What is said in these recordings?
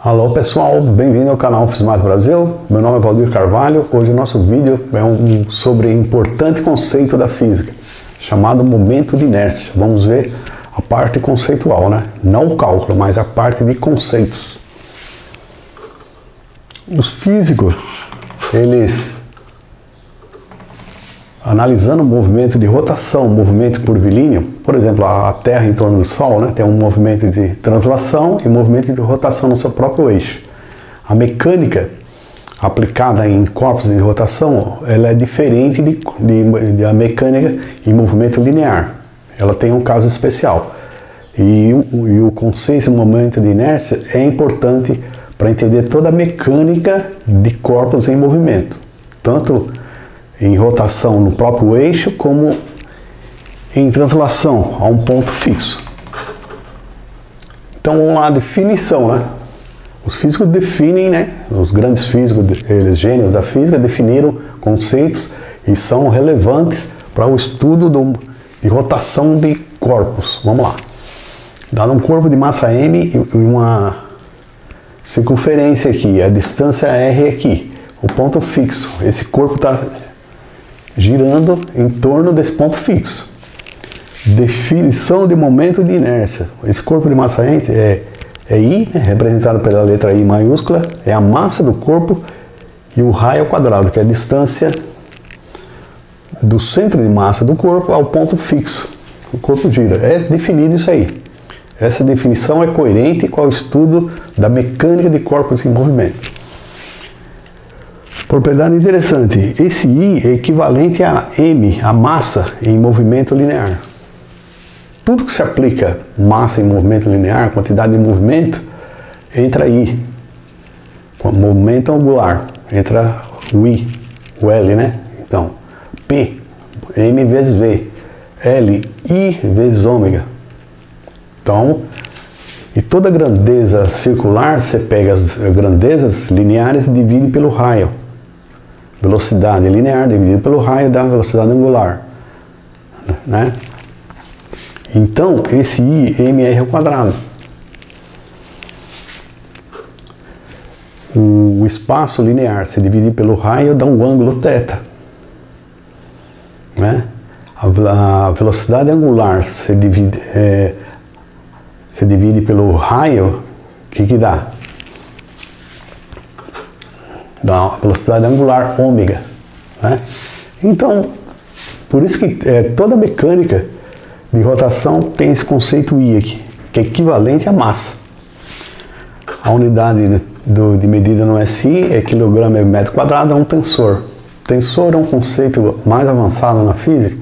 Alô pessoal, bem-vindo ao canal Fismate Brasil. Meu nome é Valdir Carvalho. Hoje o nosso vídeo é sobre um importante conceito da física, chamado momento de inércia. Vamos ver a parte conceitual, né? Não o cálculo, mas a parte de conceitos. Os físicos, eles, analisando o movimento de rotação, movimento curvilíneo, por exemplo, a Terra em torno do Sol, né, tem um movimento de translação e movimento de rotação no seu próprio eixo. A mecânica aplicada em corpos de rotação, ela é diferente da mecânica em movimento linear. Ela tem um caso especial. E o conceito de momento de inércia é importante para entender toda a mecânica de corpos em movimento, tanto em rotação no próprio eixo, como em translação a um ponto fixo. Então, vamos lá, a definição, né? Os físicos definem, né? Os grandes físicos, eles gênios da física, definiram conceitos e são relevantes para o estudo de rotação de corpos. Vamos lá. Dado um corpo de massa m e uma circunferência aqui, a distância r aqui, o ponto fixo, esse corpo está girando em torno desse ponto fixo. Definição de momento de inércia. Esse corpo de massa é I, né, representado pela letra I maiúscula, é a massa do corpo, e o raio ao quadrado, que é a distância do centro de massa do corpo ao ponto fixo. O corpo gira. É definido isso aí. Essa definição é coerente com o estudo da mecânica de corpos em movimento. Propriedade interessante, esse I é equivalente a M, a massa em movimento linear. Tudo que se aplica massa em movimento linear, quantidade de movimento, entra I. Movimento angular, entra o I, o L, né? Então, P, M vezes V, L, I vezes ômega. Então, e toda grandeza circular, você pega as grandezas lineares e divide pelo raio. Velocidade linear dividido pelo raio da velocidade angular, né? Então, esse I, mr ao quadrado. O espaço linear se divide pelo raio dá um ângulo θ, né? A velocidade angular se divide pelo raio, o que dá? Da velocidade angular ômega, né? Então, por isso que toda mecânica de rotação tem esse conceito I aqui, que é equivalente à massa. A unidade de medida no SI é quilograma por metro quadrado, é um tensor. Tensor é um conceito mais avançado na física,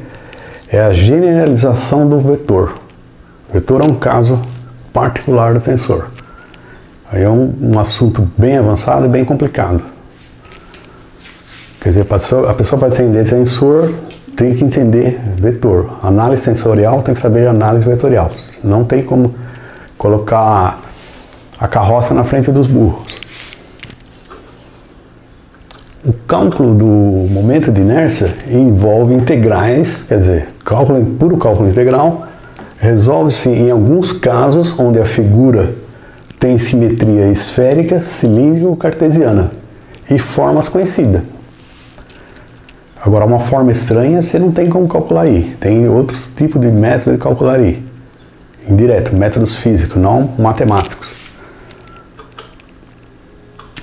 é a generalização do vetor. O vetor é um caso particular do tensor. Aí é um assunto bem avançado e bem complicado. Quer dizer, a pessoa para entender tensor tem que entender vetor. Análise tensorial tem que saber de análise vetorial. Não tem como colocar a carroça na frente dos burros. O cálculo do momento de inércia envolve integrais, quer dizer, puro cálculo integral, resolve-se em alguns casos onde a figura tem simetria esférica, cilíndrica ou cartesiana e formas conhecidas. Agora, uma forma estranha você não tem como calcular aí. Tem outros tipos de método de calcular aí. Indireto, métodos físicos, não matemáticos.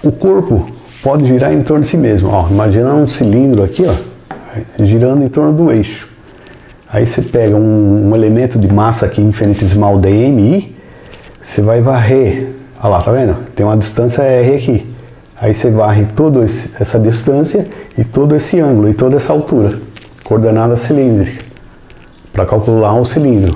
O corpo pode girar em torno de si mesmo. Ó, imagina um cilindro aqui, ó, girando em torno do eixo. Aí você pega um elemento de massa aqui infinitesimal dmi, você vai varrer. Olha lá, tá vendo? Tem uma distância r aqui. Aí você varre toda essa distância e todo esse ângulo e toda essa altura, coordenada cilíndrica, para calcular o cilindro.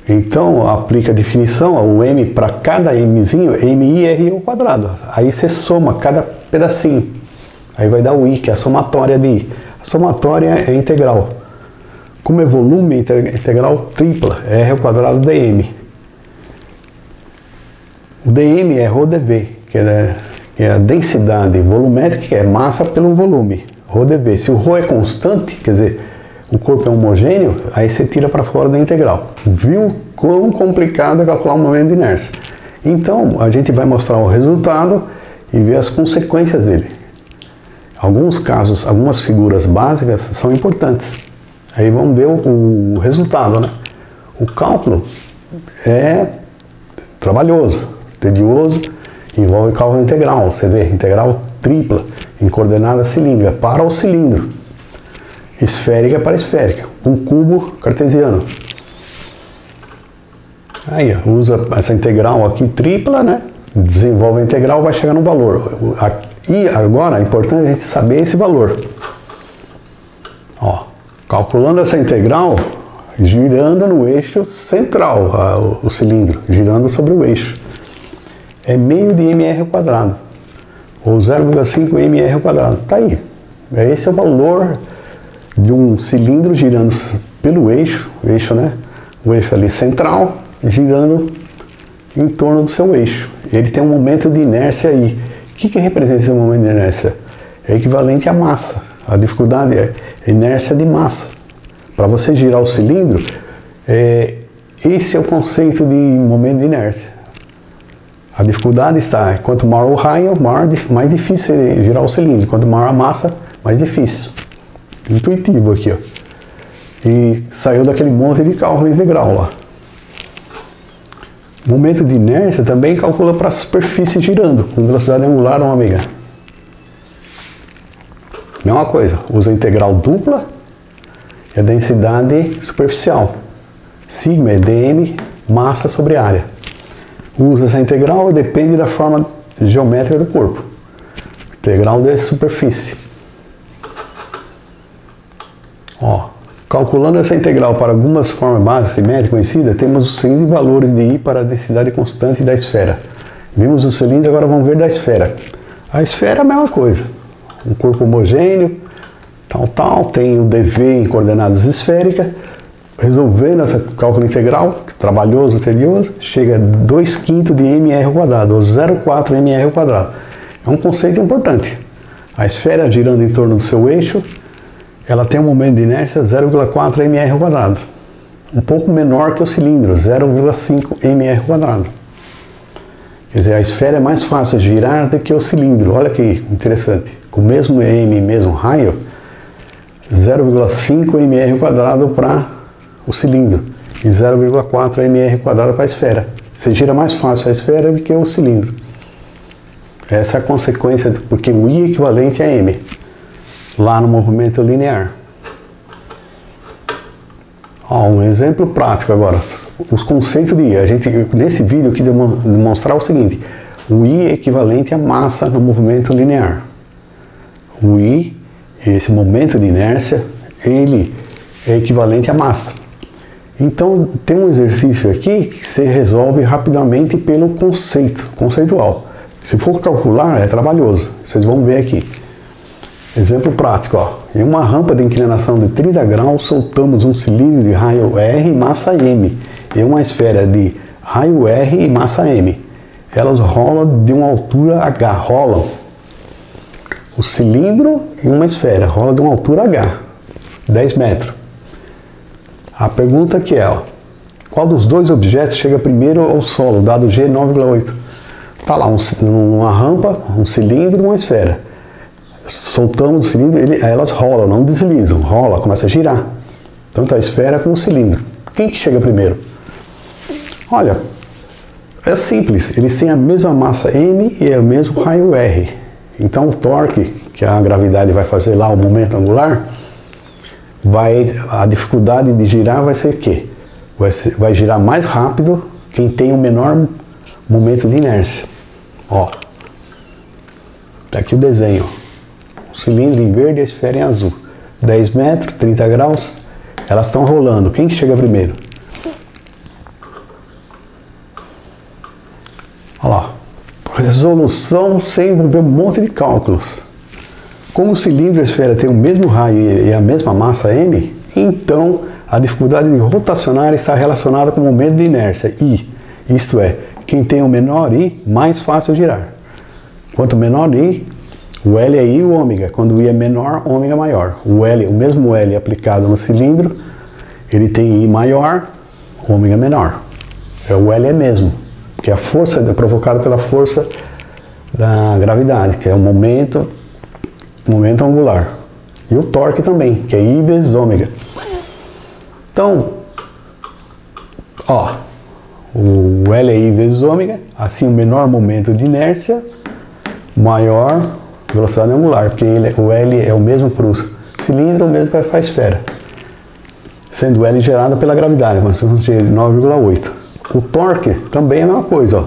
Então, aplica a definição, o m para cada mzinho, mi r ao quadrado. Aí você soma cada pedacinho. Aí vai dar o i, que é a somatória de i. A somatória é integral. Como é volume, integral tripla, r ao quadrado dm. O dm é ρdv, que é a densidade volumétrica, que é massa pelo volume, ρdv. Se o ρ é constante, quer dizer, o corpo é homogêneo, aí você tira para fora da integral. Viu quão complicado é calcular o momento de inércia? Então, a gente vai mostrar o resultado e ver as consequências dele. Alguns casos, algumas figuras básicas são importantes. Aí vamos ver o resultado, né? O cálculo é trabalhoso, tedioso, envolve cálculo integral. Você vê, integral tripla em coordenada cilíndrica para o cilindro, esférica para esférica, um cubo cartesiano. Aí usa essa integral aqui tripla, né? Desenvolve a integral, vai chegar no valor. E agora é importante a gente saber esse valor. Ó, calculando essa integral, girando no eixo central, o cilindro, girando sobre o eixo. É meio de mr ao quadrado, ou 0,5 mr ao quadrado. Tá aí. Esse é o valor de um cilindro girando pelo eixo, né? O eixo ali central, girando em torno do seu eixo. Ele tem um momento de inércia aí. O que representa esse momento de inércia? É equivalente à massa. A dificuldade é inércia de massa. Para você girar o cilindro, esse é o conceito de momento de inércia. A dificuldade está, quanto maior o raio, mais difícil é girar o cilindro. Quanto maior a massa, mais difícil. Intuitivo aqui, ó. E saiu daquele monte de cálculo integral lá. Momento de inércia também calcula para a superfície girando, com velocidade angular ômega. Mesma coisa, usa a integral dupla e a densidade superficial. Sigma é dm, massa sobre área. Usa essa integral e depende da forma geométrica do corpo. Integral de superfície. Ó, calculando essa integral para algumas formas básicas simétricas conhecidas, temos os seguintes valores de I para a densidade constante da esfera. Vimos o cilindro, agora vamos ver da esfera. A esfera é a mesma coisa. Um corpo homogêneo, tem o dv em coordenadas esféricas. Resolvendo esse cálculo integral, trabalhoso, tedioso, chega a 2/5 de mr ao quadrado, ou 0,4 mr ao quadrado. É um conceito importante. A esfera girando em torno do seu eixo, ela tem um momento de inércia 0,4 mr ao quadrado. Um pouco menor que o cilindro, 0,5 mr ao quadrado. Quer dizer, a esfera é mais fácil de girar do que o cilindro. Olha que interessante. Com o mesmo m, mesmo raio, 0,5 mr ao quadrado para o cilindro e 0,4 mr ao quadrado para a esfera. Você gira mais fácil a esfera do que o cilindro. Essa é a consequência, porque o I equivalente a m, lá no movimento linear. Ó, um exemplo prático agora. Os conceitos de I. Nesse vídeo eu queria demonstrar o seguinte. O I é equivalente à massa no movimento linear. O I, esse momento de inércia, ele é equivalente à massa. Então, tem um exercício aqui que você resolve rapidamente pelo conceitual. Se for calcular, é trabalhoso. Vocês vão ver aqui. Exemplo prático, ó. Em uma rampa de inclinação de 30 graus, soltamos um cilindro de raio R e massa M e uma esfera de raio R e massa M. Elas rolam de uma altura H. Rolam. O cilindro e uma esfera rola de uma altura H, 10 metros. A pergunta aqui é, ó, qual dos dois objetos chega primeiro ao solo, dado G 9,8? Está lá uma rampa, um cilindro e uma esfera. Soltamos o cilindro, elas rolam, não deslizam, rola, começa a girar. Tanto a esfera como o cilindro. Quem que chega primeiro? Olha, é simples, eles têm a mesma massa M e o mesmo raio R. Então o torque, que a gravidade vai fazer lá, o momento angular, a dificuldade de girar vai ser o quê? Vai girar mais rápido quem tem o menor momento de inércia. Ó, tá aqui o desenho. O cilindro em verde e a esfera em azul. 10 metros, 30 graus, elas estão rolando. Quem que chega primeiro? Olha lá. Resolução sem envolver um monte de cálculos. Como o cilindro e a esfera têm o mesmo raio e a mesma massa M, então a dificuldade de rotacionar está relacionada com o momento de inércia I. Isto é, quem tem o menor I, mais fácil girar. Quanto menor I, o L é I e o ômega. Quando o I é menor, ômega maior. O mesmo L aplicado no cilindro, ele tem I maior, ômega menor. O L é mesmo. que é a força provocada pela força da gravidade, que é o momento angular. E o torque também, que é I vezes ômega. Então, ó, o L é I vezes ômega, assim o menor momento de inércia, maior velocidade angular, porque o L é o mesmo para o cilindro, o mesmo para a esfera, sendo o L gerado pela gravidade, de 9,8. O torque também é a mesma coisa, ó.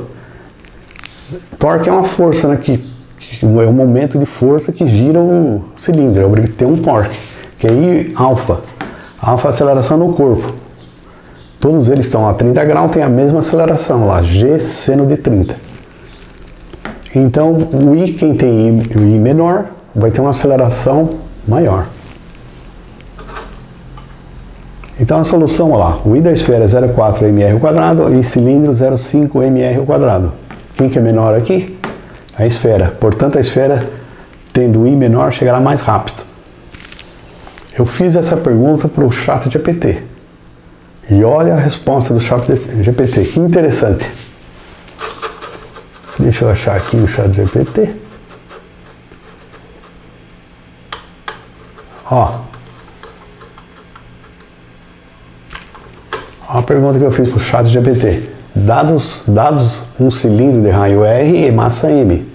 Torque é uma força, né, que é o momento de força que gira o cilindro, é obrigado a ter um torque, que é I alfa. Alfa é a aceleração no corpo. Todos eles estão a 30 graus, tem a mesma aceleração lá, G seno de 30. Então, o I, quem tem I menor, vai ter uma aceleração maior. Então, a solução, olha lá, o I da esfera é 0,4 mr ao quadrado e cilindro 0,5 mr ao quadrado. Quem que é menor aqui? A esfera. Portanto, a esfera, tendo I menor, chegará mais rápido. Eu fiz essa pergunta para o ChatGPT. E olha a resposta do ChatGPT. Que interessante. Deixa eu achar aqui o ChatGPT. Ó. A pergunta que eu fiz para o ChatGPT. Dados um cilindro de raio R e massa M.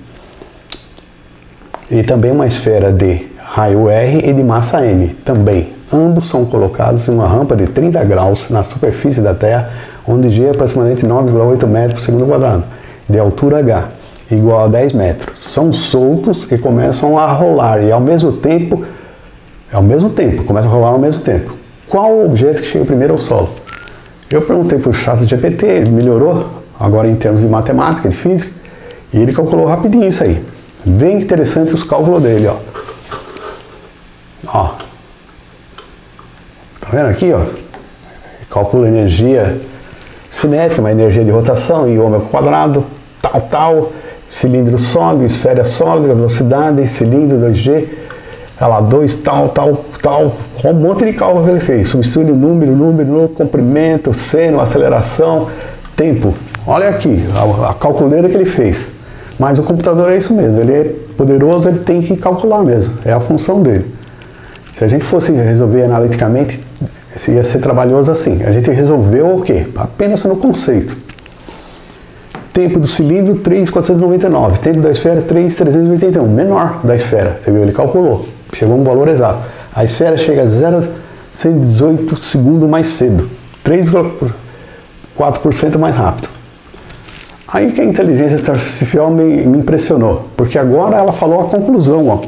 E também uma esfera de raio R e de massa M. Também. Ambos são colocados em uma rampa de 30 graus na superfície da Terra, onde G é aproximadamente 9,8 metros por segundo quadrado, de altura H, igual a 10 metros. São soltos e começam a rolar, e ao mesmo tempo, começam a rolar ao mesmo tempo. Qual o objeto que chega primeiro ao solo? Eu perguntei para o ChatGPT, ele melhorou, agora em termos de matemática, de física, e ele calculou rapidinho isso aí. Bem interessante os cálculos dele, ó. Ó. Tá vendo aqui, ó? Calcula energia cinética, uma energia de rotação, I ômega quadrado, tal, cilindro sólido, esfera sólida, velocidade, cilindro 2G, olha lá, 2, tal, um monte de cálculo que ele fez. Substitui o número, comprimento, seno, aceleração, tempo. Olha aqui, a calculeira que ele fez. Mas o computador é isso mesmo, ele é poderoso, ele tem que calcular mesmo, é a função dele. Se a gente fosse resolver analiticamente, ia ser trabalhoso assim. A gente resolveu o quê? Apenas no conceito. Tempo do cilindro, 3.499. Tempo da esfera, 3.381. Menor da esfera. Você viu? Ele calculou. Chegou a um valor exato. A esfera chega a 0,118 segundos mais cedo. 3,4% mais rápido. Aí que a inteligência artificial me impressionou. Porque agora ela falou a conclusão, ó.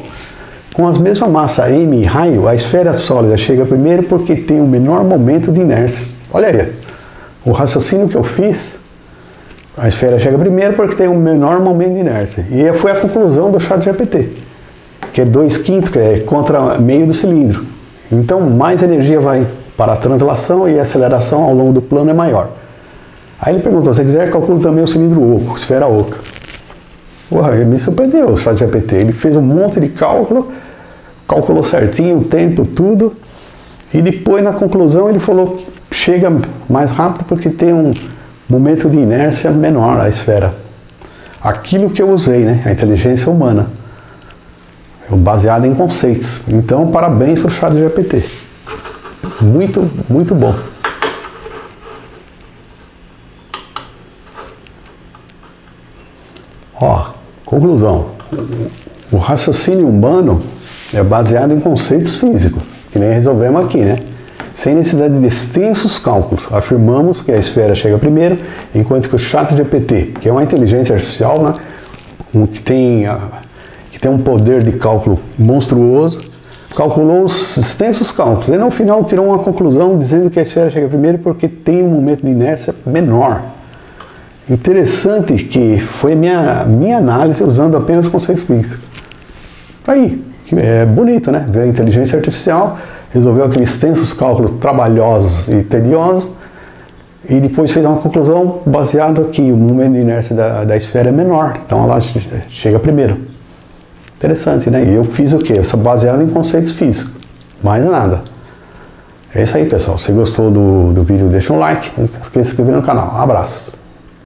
Com as mesmas massas M e raio, a esfera sólida chega primeiro porque tem o menor momento de inércia. Olha aí, o raciocínio que eu fiz, a esfera chega primeiro porque tem o menor momento de inércia. E foi a conclusão do ChatGPT, que é 2/5, que é contra meio do cilindro. Então, mais energia vai para a translação e a aceleração ao longo do plano é maior. Aí ele perguntou, se quiser, calcula também o cilindro oco, esfera oca. Porra, ele me surpreendeu o ChatGPT. Ele fez um monte de cálculo, calculou certinho o tempo, tudo. E depois, na conclusão, ele falou que chega mais rápido porque tem um momento de inércia menor a esfera. Aquilo que eu usei, né? A inteligência humana. Baseada em conceitos. Então, parabéns para o ChatGPT. Muito, muito bom. Ó, conclusão. O raciocínio humano é baseado em conceitos físicos, que nem resolvemos aqui, né? Sem necessidade de extensos cálculos. Afirmamos que a esfera chega primeiro, enquanto que o ChatGPT, que é uma inteligência artificial, né? que tem um poder de cálculo monstruoso, calculou os extensos cálculos. E no final tirou uma conclusão dizendo que a esfera chega primeiro porque tem um momento de inércia menor. Interessante que foi minha análise usando apenas conceitos físicos. Aí, é bonito, né? Ver a inteligência artificial, resolveu aqueles extensos cálculos trabalhosos e tediosos, e depois fez uma conclusão baseada que o momento de inércia da esfera é menor, então ela chega primeiro. Interessante, né? E eu fiz o quê? Eu sou baseado em conceitos físicos, mais nada. É isso aí, pessoal. Se gostou do vídeo, deixa um like, não esqueça de se inscrever no canal. Um abraço.